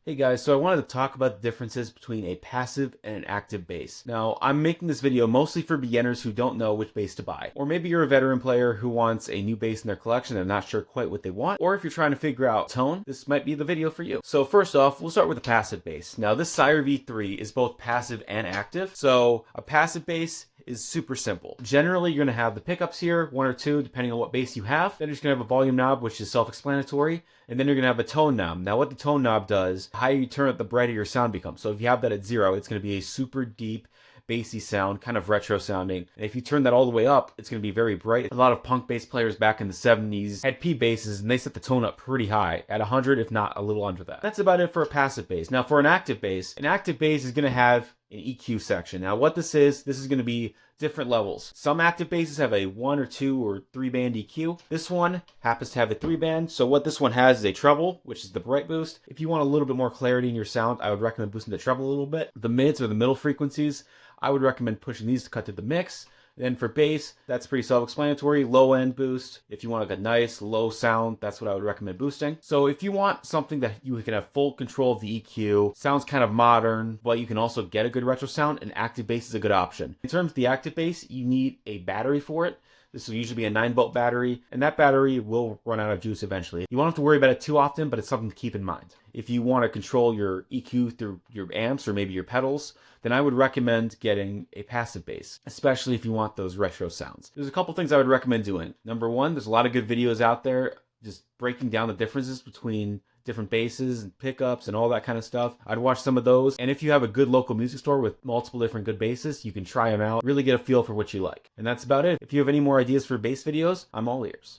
Hey guys, so I wanted to talk about the differences between a passive and an active bass. Now, I'm making this video mostly for beginners who don't know which bass to buy. Or maybe you're a veteran player who wants a new bass in their collection and not sure quite what they want. Or if you're trying to figure out tone, this might be the video for you. So first off, we'll start with the passive bass. Now, this Sire V3 is both passive and active. So a passive bass is super simple. Generally, you're going to have the pickups here, one or two, depending on what bass you have. Then you're just going to have a volume knob, which is self-explanatory. And then you're going to have a tone knob. Now, what the tone knob does, the higher you turn it, the brighter your sound becomes. So if you have that at 0, it's going to be a super deep, bassy sound, kind of retro sounding. And if you turn that all the way up, it's going to be very bright. A lot of punk bass players back in the 70s had P basses, and they set the tone up pretty high, at 100, if not a little under that. That's about it for a passive bass. Now, for an active bass is going to have an EQ section. Now, what this is going to be different levels. Some active basses have a 1 or 2 or 3 band EQ. This one happens to have a 3 band. So what this one has is a treble, which is the bright boost. If you want a little bit more clarity in your sound, I would recommend boosting the treble a little bit. The mids or the middle frequencies, I would recommend pushing these to cut through the mix. Then for bass, that's pretty self-explanatory. Low end boost. If you want like a nice low sound, that's what I would recommend boosting. So if you want something that you can have full control of the EQ, sounds kind of modern, but you can also get a good retro sound, an active bass is a good option. In terms of the active bass, you need a battery for it. This will usually be a 9-volt battery, and that battery will run out of juice eventually. You won't have to worry about it too often, but it's something to keep in mind. If you want to control your EQ through your amps or maybe your pedals, then I would recommend getting a passive bass, especially if you want those retro sounds. There's a couple things I would recommend doing. Number one, there's a lot of good videos out there just breaking down the differences between different basses and pickups and all that kind of stuff. I'd watch some of those. And if you have a good local music store with multiple different good basses, you can try them out, really get a feel for what you like. And that's about it. If you have any more ideas for bass videos, I'm all ears.